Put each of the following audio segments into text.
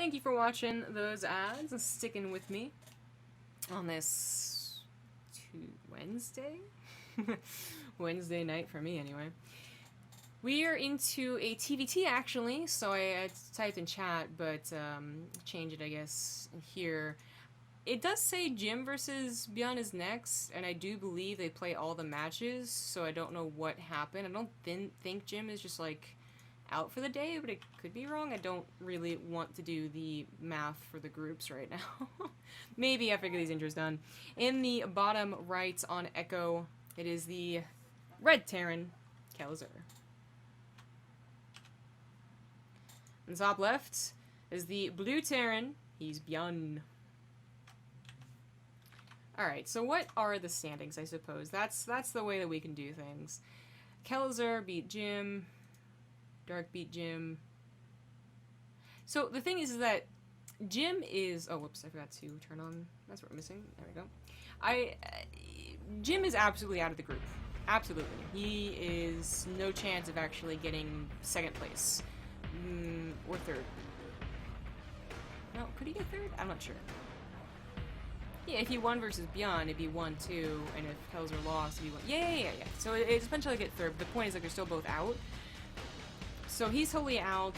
Thank you for watching those ads and sticking with me on this Wednesday? Wednesday night for me, anyway. We are into a TvT, actually, so I typed in chat, but change it, I guess, here. It does say Jim versus ByuN is next, and I do believe they play all the matches, so I don't know what happened. I don't think Jim is just, like, out for the day, but it could be wrong. I don't really want to do the math for the groups right now. Maybe after I get these intros done. In the bottom right on Echo, it is the red Terran, Kelazhur. In the top left is the blue Terran, he's ByuN. Alright, so what are the standings, I suppose? That's the way that we can do things. Kelazhur beat Jim. Dark beat Jim. So the thing is that Jim is... Oh, whoops, I forgot to turn on... That's what we're missing. There we go. Jim is absolutely out of the group. Absolutely. He is no chance of actually getting second place. Or third. No, could he get third? I'm not sure. Yeah, if he won versus ByuN, it'd be 1-2, and if Kelazhur lost, it'd be 1... Yeah. So it's eventually get third, but the point is, like, they're still both out. So he's totally out.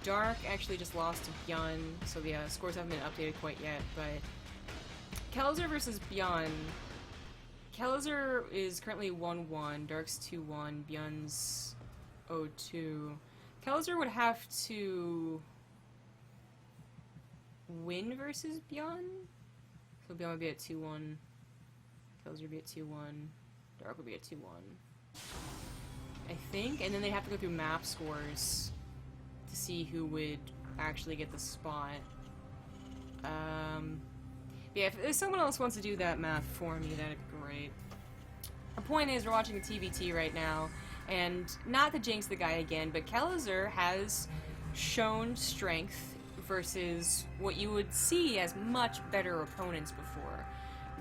Dark actually just lost to ByuN, so the scores haven't been updated quite yet, but Kelazhur versus ByuN. Kelazhur is currently 1-1, Dark's 2-1, ByuN's 0-2. Kelazhur would have to win versus ByuN, so ByuN would be at 2-1, Kelazhur would be at 2-1, Dark would be at 2-1. I think, and then they'd have to go through map scores to see who would actually get the spot. Yeah, if someone else wants to do that math for me, that'd be great. The point is, we're watching the TvT right now, and not to jinx the guy again, but Kelazhur has shown strength versus what you would see as much better opponents before.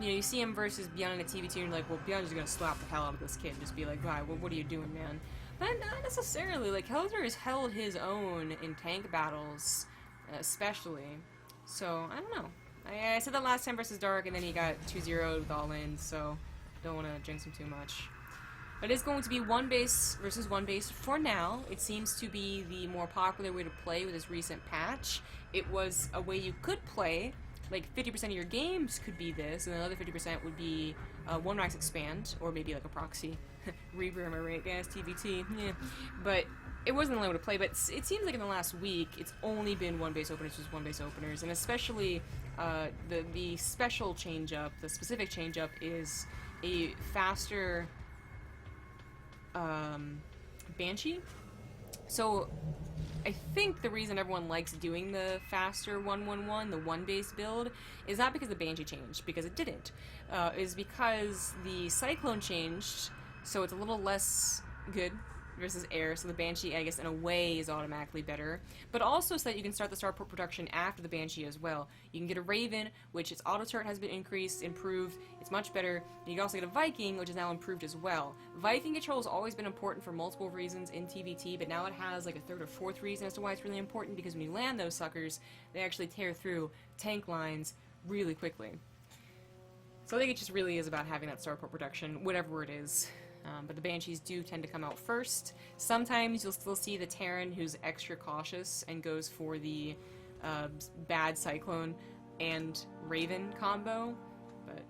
You know, you see him versus ByuN in a TvT, and you're like, well, ByuN's just gonna slap the hell out of this kid and just be like, wow, what are you doing, man? But not necessarily. Like, Kelazhur has held his own in tank battles, especially. So, I don't know. I said that last time versus Dark, and then he got 2-0 with all in, so don't want to jinx him too much. But it is going to be one base versus one base for now. It seems to be the more popular way to play with this recent patch. It was a way you could play. Like, 50% of your games could be this, and another 50% would be one max expand, or maybe like a proxy. Reaver, am I right, guys? TvT, yeah. But it wasn't the only way to play, but it seems like in the last week, it's only been one base openers, just one base openers, and especially the special change-up, the specific change-up is a faster Banshee. So I think the reason everyone likes doing the faster 1-1-1, the one-base build, is not because the Banshee changed, because it didn't. Is because the Cyclone changed, so it's a little less good versus air, so the Banshee, I guess, in a way, is automatically better. But also so that you can start the starport production after the Banshee as well. You can get a Raven, which its auto turret has been increased, improved, it's much better. And you can also get a Viking, which is now improved as well. Viking control has always been important for multiple reasons in TvT, but now it has like a third or fourth reason as to why it's really important, because when you land those suckers, they actually tear through tank lines really quickly. So I think it just really is about having that starport production, whatever it is. But the Banshees do tend to come out first. Sometimes you'll still see the Terran who's extra cautious and goes for the bad Cyclone and Raven combo. But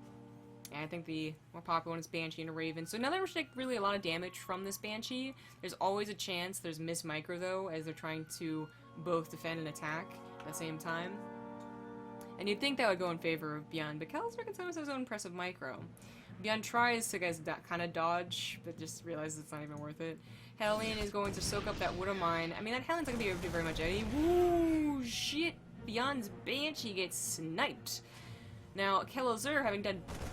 yeah, I think the more popular one is Banshee and a Raven. So now that we're taking really a lot of damage from this Banshee, there's always a chance there's miss micro though, as they're trying to both defend and attack at the same time. And you'd think that would go in favor of ByuN, but Kelazhur can sometimes have his own impressive micro. ByuN tries to kind of dodge, but just realizes it's not even worth it. Hellion is going to soak up that Widow Mine. I mean, that Hellion's not going to be able to do very much, Eddie. Woo, shit. ByuN's Banshee gets sniped. Now, Kelazhur, having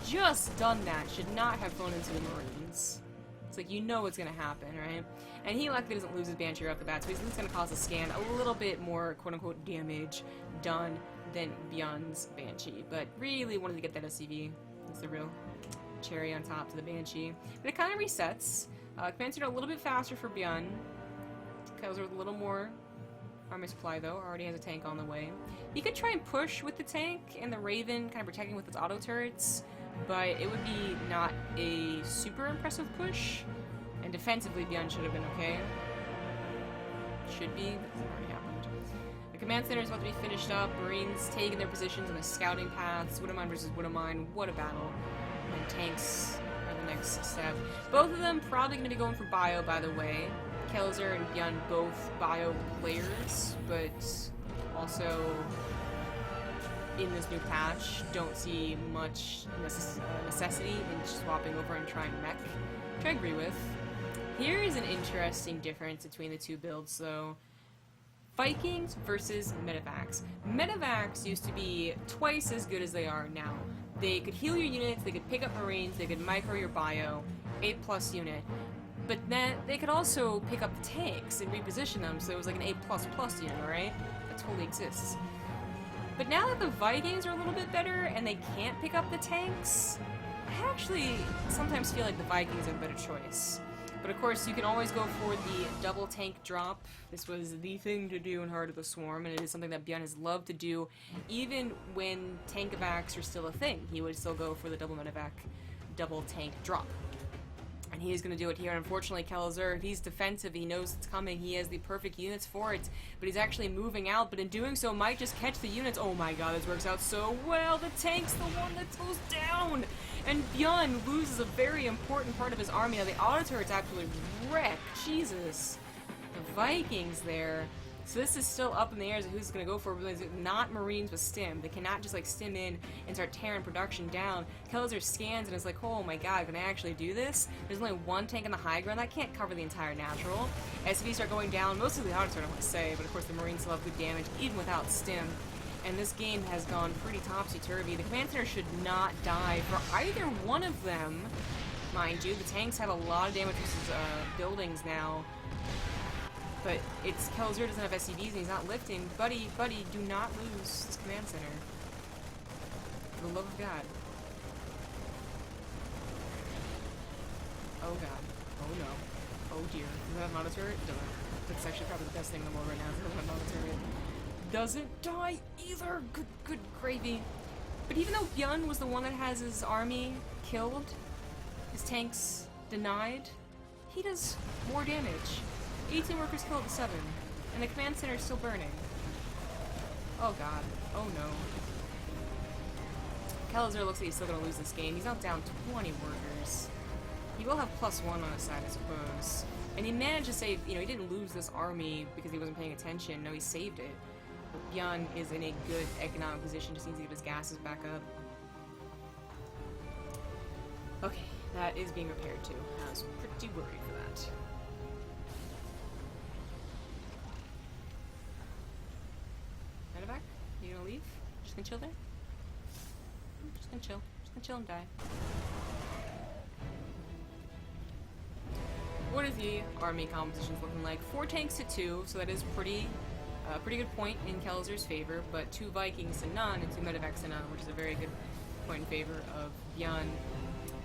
just done that, should not have flown into the Marines. It's like, you know what's going to happen, right? And he luckily doesn't lose his Banshee right off the bat, so he's at least going to cause a scan a little bit more, quote-unquote, damage done than ByuN's Banshee. But really wanted to get that SCV. That's the real cherry on top to the Banshee. But it kind of resets. Commands are a little bit faster for ByuN. Kelazhur with a little more Army supply, though, already has a tank on the way. He could try and push with the tank and the Raven kind of protecting with its auto turrets, but it would be not a super impressive push. And defensively, ByuN should have been okay. Should be, but it already happened. The command center is about to be finished up. Marines taking their positions on the scouting paths. Widowmine versus Widowmine. What a battle. And tanks are the next step. Both of them probably going to be going for bio, by the way. Kelazhur and ByuN both bio players, but also in this new patch don't see much necessity in swapping over and trying mech, which I agree with. Here is an interesting difference between the two builds, though. Vikings versus Medivacs. Medivacs used to be twice as good as they are now. They could heal your units, they could pick up Marines, they could micro your bio, 8+ unit. But then they could also pick up the tanks and reposition them, so it was like an A++ unit, right? That totally exists. But now that the Vikings are a little bit better and they can't pick up the tanks, I actually sometimes feel like the Vikings are the better choice. But of course, you can always go for the double tank drop. This was the thing to do in Heart of the Swarm, and it is something that ByuN has loved to do, even when tank-evacs are still a thing. He would still go for the double medevac, double tank drop. And he is going to do it here. Unfortunately, Kelazhur, if he's defensive, he knows it's coming. He has the perfect units for it. But he's actually moving out. But in doing so, might just catch the units. Oh my god, this works out so well. The tank's the one that goes down. And ByuN loses a very important part of his army. Now, the auto turret's absolutely wrecked. Jesus. The Vikings there. So this is still up in the air as to who's going to go for it. It's not Marines with stim. They cannot just like stim in and start tearing production down. Kelazhur scans and is like, oh my god, can I actually do this? There's only one tank on the high ground. That can't cover the entire natural. SCVs start going down. Mostly the auto turret, I want to say, but of course the Marines still have good damage even without stim. And this game has gone pretty topsy-turvy. The command center should not die for either one of them. Mind you, the tanks have a lot of damage versus buildings now. But it's Kelazhur doesn't have SCVs and he's not lifting. Buddy, do not lose this command center. For the love of God. Oh god. Oh no. Oh dear. Does that have an auto turret? It doesn't. That's actually probably the best thing in the world right now. It doesn't have an auto turret. Doesn't die either. Good gravy. But even though ByuN was the one that has his army killed, his tanks denied, he does more damage. 18 workers killed to 7, and the command center is still burning. Oh god. Oh no. Kelazhur looks like he's still gonna lose this game. He's now down 20 workers. He will have +1 on his side, I suppose. And he managed to save, you know, he didn't lose this army because he wasn't paying attention. No, he saved it. But ByuN is in a good economic position, just needs to get his gases back up. Okay, that is being repaired too. I was pretty worried for that. Medevac? You gonna leave? Just gonna chill there? Just gonna chill. Just gonna chill and die. What is the army compositions looking like? 4 tanks to 2, so that is pretty good point in Kelazhur's favor, but 2 Vikings to none and 2 medevacs to none, which is a very good point in favor of ByuN.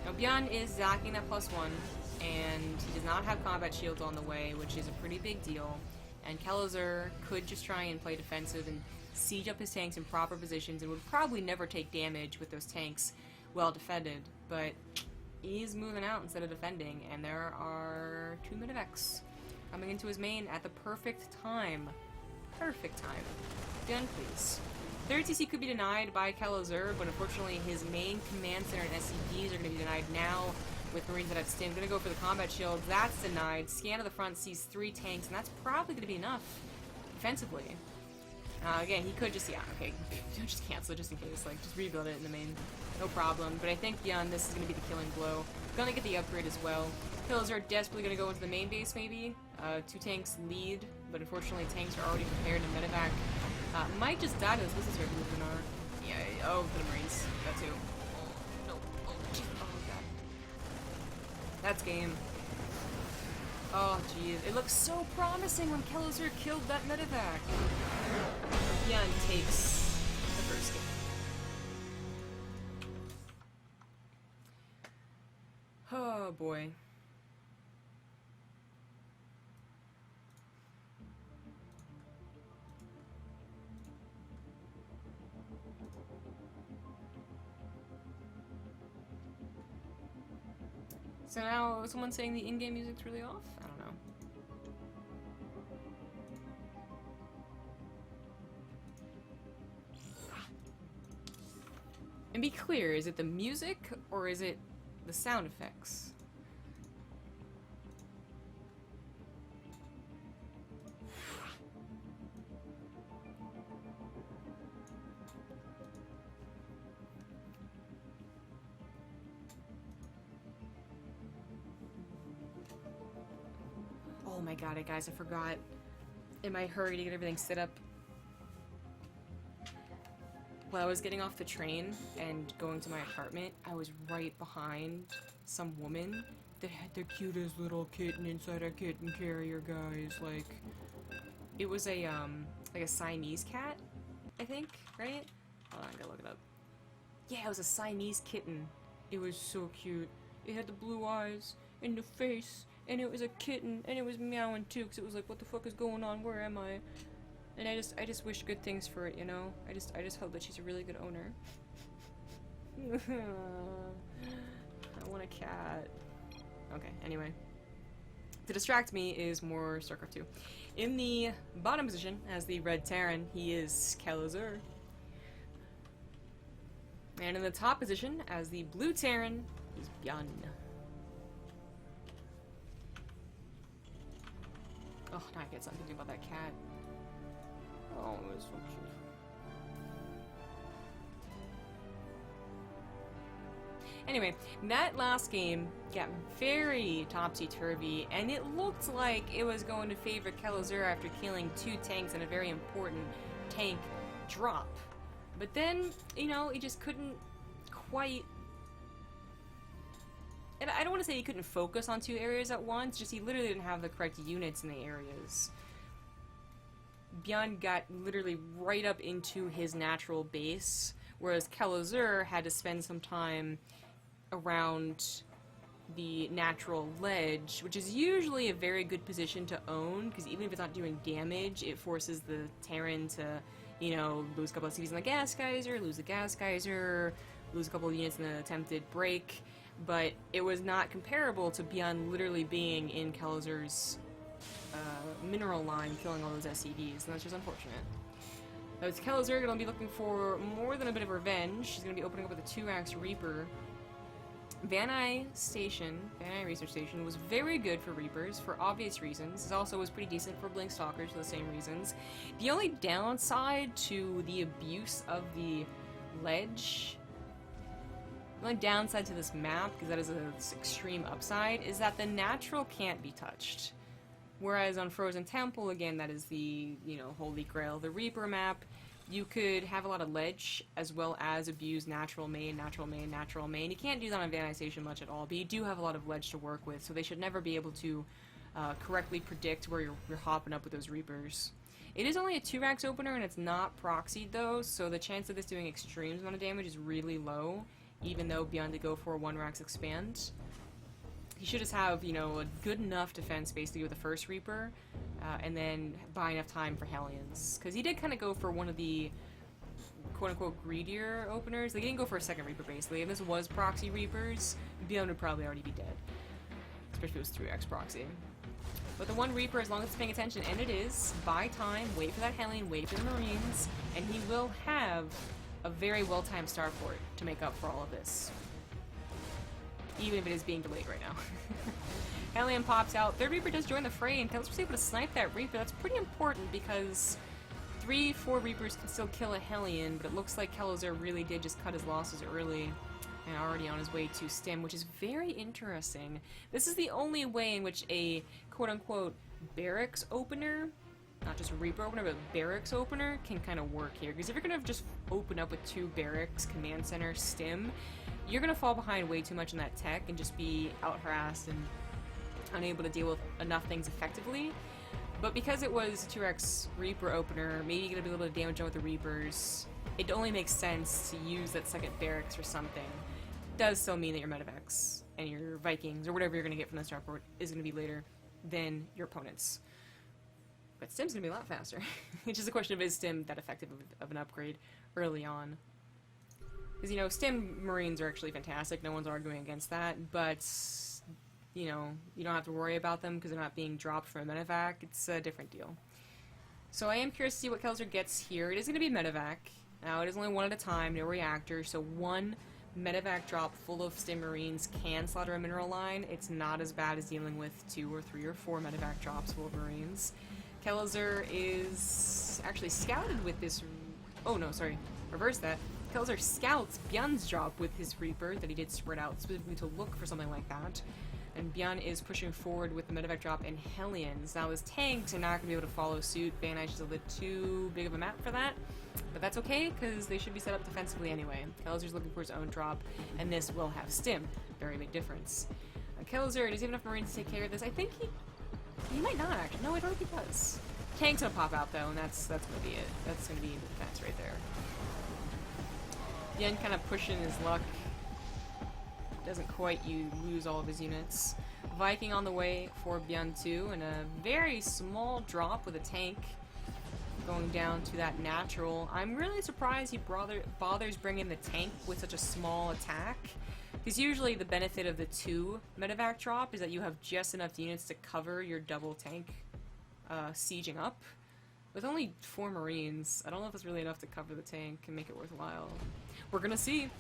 Now ByuN is zacking that +1, and he does not have combat shields on the way, which is a pretty big deal. And Kelazhur could just try and play defensive and siege up his tanks in proper positions and would probably never take damage with those tanks well defended, but he's moving out instead of defending, and there are 2 medevacs coming into his main at the perfect time. Perfect time. ByuN, please. 3rd TC could be denied by Kelazhur, but unfortunately his main command center and SCVs are going to be denied now with Marines that have stim. Going to go for the combat shield. That's denied. Scan of the front sees 3 tanks, and that's probably going to be enough defensively. Again, he could just, yeah, okay, just cancel it just in case, like, just rebuild it in the main, no problem. But I think ByuN, this is going to be the killing blow. Gonna get the upgrade as well. Kelazhur desperately going to go into the main base, maybe. 2 tanks lead, but unfortunately tanks are already prepared to medevac. Might just die to this business rate movement are. Yeah, oh, for the Marines. That too. Oh, no. Oh, jeez. Oh, god. That's game. Oh, jeez. It looks so promising when Kelazhur killed that medevac. ByuN takes the first game. Oh, boy. So now someone's saying the in-game music's really off? I don't know. And be clear, is it the music or is it the sound effects? Oh my god, guys, I forgot. In my hurry to get everything set up, while I was getting off the train and going to my apartment, I was right behind some woman that had the cutest little kitten inside a kitten carrier, guys. Like, it was a, like a Siamese cat, I think, right? Hold on, I gotta look it up. Yeah, it was a Siamese kitten. It was so cute. It had the blue eyes and the face, and it was a kitten, and it was meowing too, because it was like, what the fuck is going on? Where am I? And I just wish good things for it, you know? I just hope that she's a really good owner. I want a cat. Okay, anyway. To distract me is more StarCraft 2. In the bottom position, as the red Terran, he is Kelazhur. And in the top position, as the blue Terran, he's ByuN. Oh, now I get something about that cat. Oh, it was so cute. Anyway, that last game got very topsy-turvy, and it looked like it was going to favor Kelazhur after killing 2 tanks and a very important tank drop. But then, you know, he just couldn't quite... And I don't want to say he couldn't focus on 2 areas at once, just he literally didn't have the correct units in the areas. ByuN got literally right up into his natural base, whereas Kelazhur had to spend some time around the natural ledge, which is usually a very good position to own, because even if it's not doing damage, it forces the Terran to, you know, lose a couple of CVs in the gas geyser, lose the gas geyser, lose a couple of units in the attempted break, but it was not comparable to ByuN literally being in Kelazhur's mineral line, killing all those SCVs, and that's just unfortunate. Now, it's Kelazhur going to be looking for more than a bit of revenge. She's going to be opening up with a 2-axe Reaper. BaseTradeTV Station, BaseTradeTV Research Station, was very good for Reapers for obvious reasons. It also was pretty decent for Blink Stalkers for the same reasons. The only downside to the abuse of the ledge, the only downside to this map, because that is an extreme upside, is that the natural can't be touched. Whereas on Frozen Temple, again, that is the, you know, Holy Grail, the Reaper map, you could have a lot of ledge, as well as abuse natural main, natural main, natural main. You can't do that on BaseTradeTV Station much at all, but you do have a lot of ledge to work with, so they should never be able to correctly predict where you're hopping up with those Reapers. It is only a 2-axe opener, and it's not proxied, though, so the chance of this doing extreme amount of damage is really low, even though ByuN to go for a 1-rax expand. He should just have, you know, a good enough defense basically with the first Reaper, and then buy enough time for Hellions. Because he did kind of go for one of the quote-unquote greedier openers. Like, he didn't go for a second Reaper, basically. If this was proxy Reapers, ByuN would probably already be dead. Especially if it was 3x proxy. But the one Reaper, as long as it's paying attention, and it is, buy time, wait for that Hellion, wait for the Marines, and he will have a very well-timed starport to make up for all of this. Even if it is being delayed right now. Hellion pops out. Third Reaper does join the fray, and Kelazhur was able to snipe that Reaper. That's pretty important because 3-4 Reapers can still kill a Hellion, but it looks like Kelazhur really did just cut his losses early and already on his way to Stim, which is very interesting. This is the only way in which a quote-unquote barracks opener, not just a Reaper opener, but barracks opener can kind of work here. Because if you're going to just open up with 2 barracks, command center, Stim, you're going to fall behind way too much in that tech and just be out-harassed and unable to deal with enough things effectively. But because it was a 2x Reaper opener, maybe you're going to be able to damage on with the Reapers. It only makes sense to use that second barracks or something. It does still mean that your Medivacs and your Vikings, or whatever you're going to get from the starport, is going to be later than your opponents. But Stim's going to be a lot faster. It's just a question of, is Stim that effective of an upgrade early on? Because, you know, Stim Marines are actually fantastic, no one's arguing against that, but you know, you don't have to worry about them because they're not being dropped from a medevac. It's a different deal. So I am curious to see what Kelazhur gets here. It is going to be medevac. Now, it is only one at a time, no reactor, so one medevac drop full of Stim Marines can slaughter a mineral line. It's not as bad as dealing with 2 or 3 or 4 medevac drops full of Marines. Kelazhur is actually scouted with this... Oh, no, sorry. Reverse that. Kelazhur scouts ByuN's drop with his Reaper that he did spread out specifically to look for something like that. And ByuN is pushing forward with the medevac drop and Hellions. Now, his tanks are not going to be able to follow suit. Van Eyck is a bit too big of a map for that. But that's okay, because they should be set up defensively anyway. Kelazhur's looking for his own drop, and this will have Stim. Very big difference. Kelazhur, does he have enough Marines to take care of this? I think he might not, actually. No, it already does. Tank's gonna pop out, though, and that's gonna be it. That's gonna be the defense right there. ByuN kind of pushing his luck. Doesn't quite lose all of his units. Viking on the way for ByuN too, and a very small drop with a tank going down to that natural. I'm really surprised he bothers bringing the tank with such a small attack. Because usually the benefit of the 2 medevac drop is that you have just enough units to cover your double tank sieging up. With only 4 Marines, I don't know if that's really enough to cover the tank and make it worthwhile. We're gonna see.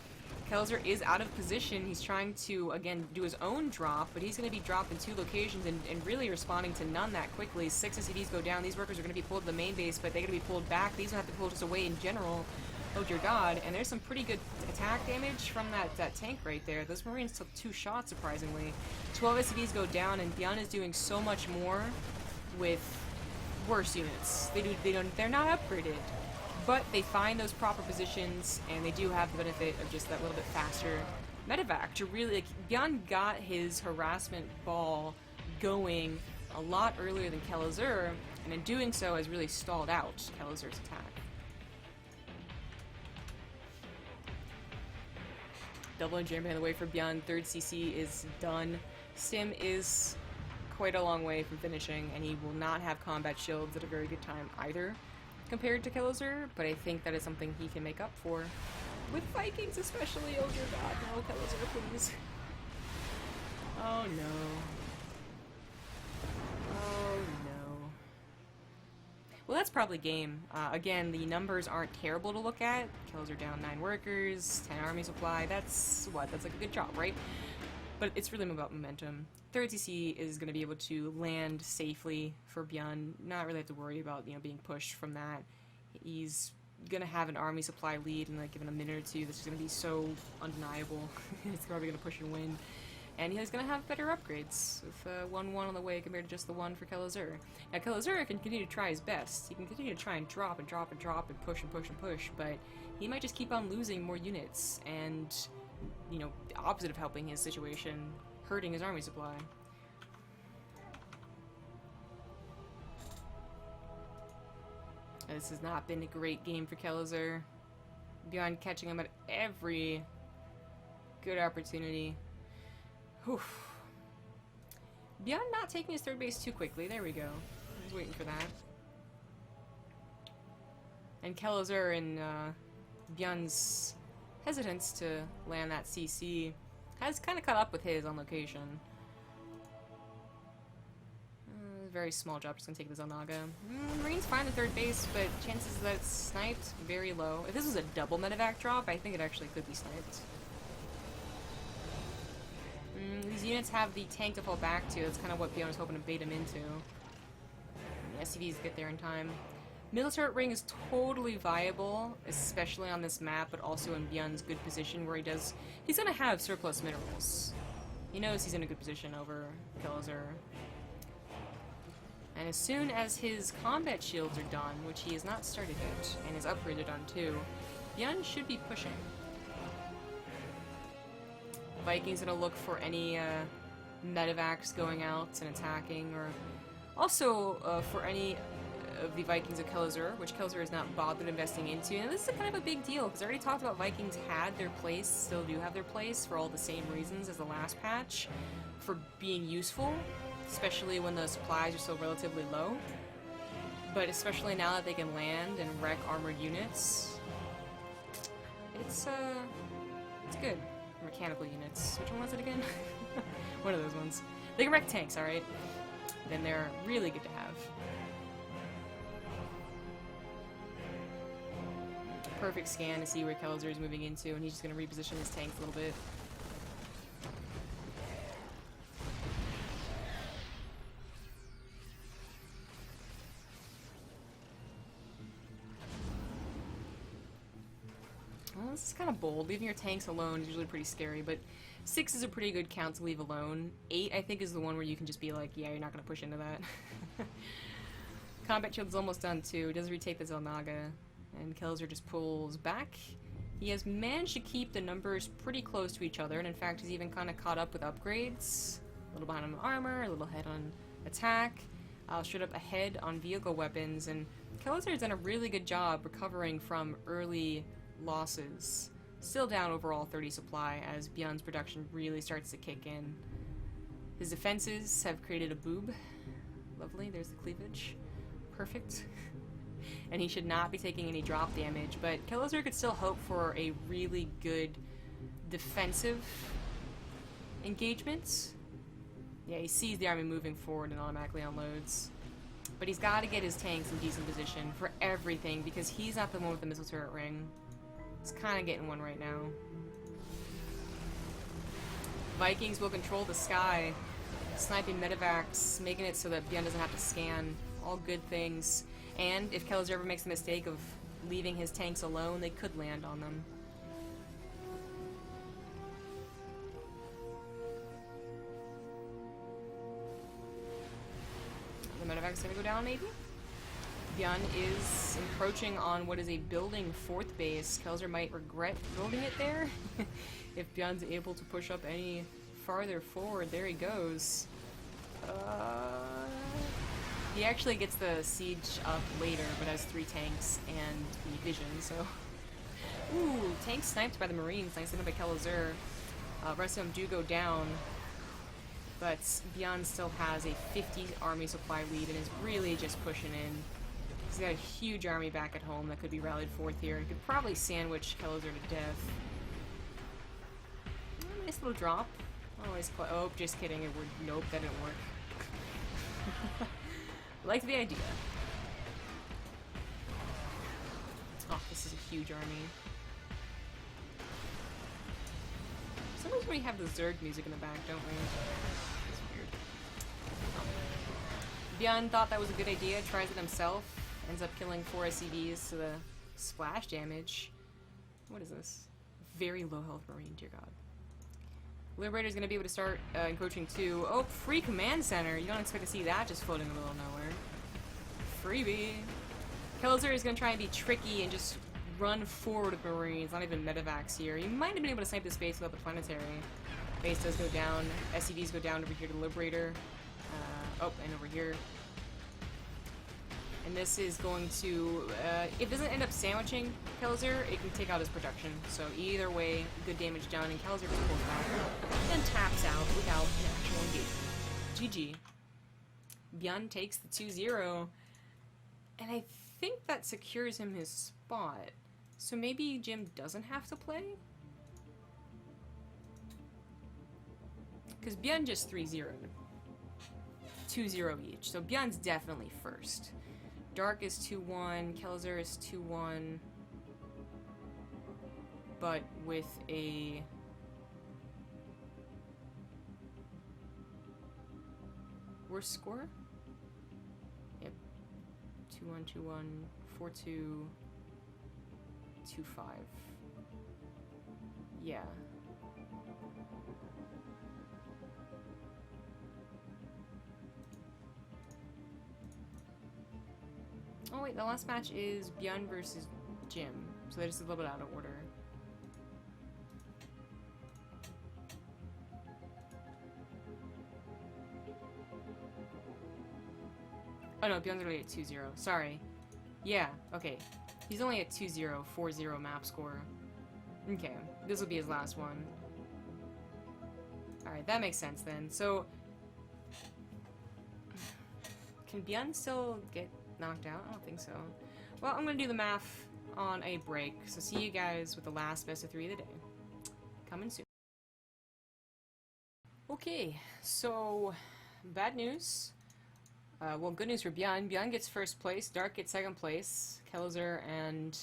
Kelazhur is out of position. He's trying to, again, do his own drop, but he's going to be dropped in 2 locations and really responding to none that quickly. 6 SCVs go down. These workers are going to be pulled to the main base, but they're going to be pulled back. These will have to pull just away in general. Oh dear God. And there's some pretty good attack damage from that tank right there. Those Marines took 2 shots, surprisingly. 12 SCVs go down, and ByuN is doing so much more with worse units. They're not upgraded. But they find those proper positions, and they do have the benefit of just that little bit faster medevac to really, like, ByuN got his harassment ball going a lot earlier than Kelazhur, and in doing so has really stalled out Kelazhur's attack. Double engineering on the way for ByuN. 3rd CC is done. Stim is quite a long way from finishing, and he will not have combat shields at a very good time either, compared to Kelazhur, but I think that is something he can make up for. With Vikings especially, oh dear God, no, Kelazhur, please. Oh no. Oh no. Well, that's probably game. Again, the numbers aren't terrible to look at. Kelazhur down 9 workers, 10 army supply, that's what? That's like a good job, right? But it's really about momentum. 3rd CC is going to be able to land safely for ByuN, not really have to worry about, you know, being pushed from that. He's going to have an army supply lead in, like, given a minute or 2. This is going to be so undeniable. It's probably going to push and win. And he's going to have better upgrades with 1-1 on the way compared to just the 1 for Kelazhur. Now, Kelazhur can continue to try his best. He can continue to try and drop and drop and drop and push and push and push, but he might just keep on losing more units and, you know, the opposite of helping his situation, hurting his army supply. This has not been a great game for Kelazhur. ByuN catching him at every good opportunity. Whew. ByuN not taking his 3rd base too quickly. There we go. I was waiting for that. And Kelazhur and ByuN's hesitance to land that CC has kind of caught up with his on location. Very small job, just gonna take the Zelnaga. Marines find the 3rd base, but chances that it's sniped, very low. If this was a double medevac drop, I think it actually could be sniped. These units have the tank to fall back to. That's kind of what ByuN was hoping to bait him into. The SCVs get there in time. Middle turret ring is totally viable, especially on this map, but also in ByuN's good position where he's gonna have surplus minerals. He knows he's in a good position over Kelazhur. And as soon as his combat shields are done, which he has not started yet, and his upgrades are done too, ByuN should be pushing. Vikings gonna look for any medevacs going out and attacking, or also for any of the Vikings of Kelazhur, which Kelazhur has not bothered investing into. And this is kind of a big deal, because I already talked about Vikings had their place, still do have their place, for all the same reasons as the last patch, for being useful, especially when the supplies are still relatively low. But especially now that they can land and wreck armored units, it's good. Mechanical units. Which one was it again? One of those ones. They can wreck tanks, alright? Then they're really good to have. Perfect scan to see where Kelazhur is moving into, and he's just going to reposition his tanks a little bit. Well, this is kind of bold. Leaving your tanks alone is usually pretty scary, but 6 is a pretty good count to leave alone. 8, I think, is the one where you can just be like, yeah, you're not going to push into that. Combat Shield's almost done, too. He does retake the Zelnaga, and Kelazhur just pulls back. He has managed to keep the numbers pretty close to each other, and in fact, he's even kind of caught up with upgrades. A little behind on armor, a little ahead on attack, straight up ahead on vehicle weapons, and Kelazhur has done a really good job recovering from early losses. Still down overall 30 supply as ByuN's production really starts to kick in. His defenses have created a boob. Lovely, there's the cleavage. Perfect. And he should not be taking any drop damage, but Kelazhur could still hope for a really good defensive engagement. Yeah, he sees the army moving forward and automatically unloads. But he's got to get his tanks in decent position for everything because he's not the one with the missile turret ring. He's kind of getting one right now. Vikings will control the sky, sniping medevacs, making it so that ByuN doesn't have to scan. All good things. And if Kelazhur ever makes the mistake of leaving his tanks alone, they could land on them. The medevac's gonna go down, maybe? ByuN is encroaching on what is a building 4th base. Kelazhur might regret building it there. If ByuN's able to push up any farther forward, there he goes. He actually gets the siege up later, but has 3 tanks and the vision, so... Ooh, tank sniped by the Marines, nicely done by Kelazhur. Rest of them do go down, but ByuN still has a 50 army supply lead and is really just pushing in. He's got a huge army back at home that could be rallied forth here. He could probably sandwich Kelazhur to death. Oh, nice little drop. Oh, just kidding. It would. Nope, that didn't work. I like the idea. Oh, this is a huge army. Sometimes we have the Zerg music in the back, don't we? It's weird. ByuN thought that was a good idea, tries it himself, ends up killing 4 SCVs to the splash damage. What is this? Very low health Marine, dear God. Liberator's gonna be able to start encroaching too. Oh, free command center! You don't expect to see that just floating in the middle of nowhere. Freebie! Kelazhur is gonna try and be tricky and just run forward with Marines, not even medevacs here. You might have been able to snipe this base without the planetary. Base does go down, SCVs go down over here to Liberator. Oh, and over here. And this is going to, if it doesn't end up sandwiching Kelazhur, it can take out his production. So either way, good damage done, and Kelazhur just pulls back. Then taps out without an actual engagement. GG. ByuN takes the 2-0. And I think that secures him his spot. So maybe Jim doesn't have to play? Because ByuN just 3-0'd. 2-0 each. So ByuN's definitely first. Dark is 2-1, Kelazhur is 2-1, but with a worse score? Yep. 2-1, 2-1, 4-2, 2-5. Yeah. Oh wait, the last match is ByuN versus Jim, so they're just a little bit out of order. Oh no, ByuN's already at 2-0. Sorry. Yeah, okay. He's only at 2-0, 4-0 map score. Okay, this will be his last one. Alright, that makes sense then. So, can ByuN still get knocked out? I don't think so. Well, I'm gonna do the math on a break, so see you guys with the last best of 3 of the day. Coming soon. Okay, so bad news. Well, good news for ByuN. ByuN gets first place, Dark gets second place, Kelazhur and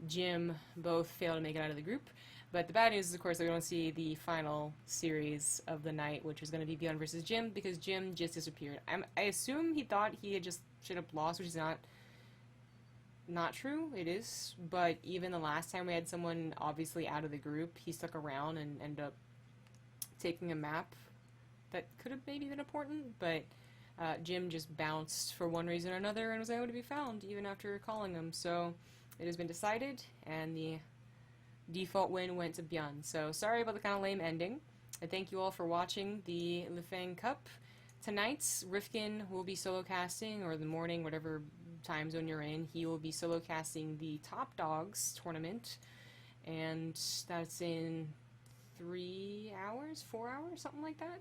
Jim both fail to make it out of the group. But the bad news is, of course, that we don't see the final series of the night, which is going to be ByuN versus Jim, because Jim just disappeared. I assume he thought he had just straight up lost, which is not true. It is, but even the last time we had someone obviously out of the group, he stuck around and ended up taking a map that could have maybe been important, but Jim just bounced for one reason or another and was able to be found even after calling him. So it has been decided, and the default win went to ByuN. So sorry about the kind of lame ending. I thank you all for watching the LeiFeng Cup. Tonight's Rifkin will be solo casting, or the morning, whatever time zone you're in, he will be solo casting the Top Dogs tournament, and that's in 3 hours, 4 hours, something like that.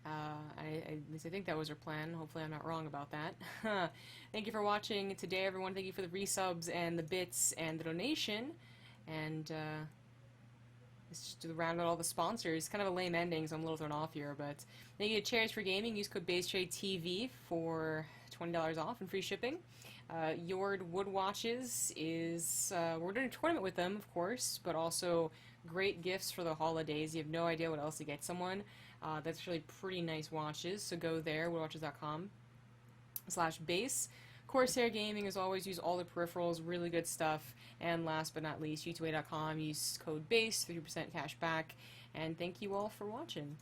At least I think that was our plan. Hopefully I'm not wrong about that. Thank you for watching today, everyone. Thank you for the resubs and the bits and the donation. And let's just round out all the sponsors. Kind of a lame ending, so I'm a little thrown off here. But thank you to Chairs for Gaming. Use code BaseTradeTV for $20 off and free shipping. Yord Wood Watches is, we're doing a tournament with them, of course, but also great gifts for the holidays. You have no idea what else to get someone. That's really pretty nice watches, so go there, woodwatches.com/base. Corsair Gaming, as always, use all the peripherals, really good stuff. And last but not least, u2a.com, use code BASE, 30% cash back. And thank you all for watching.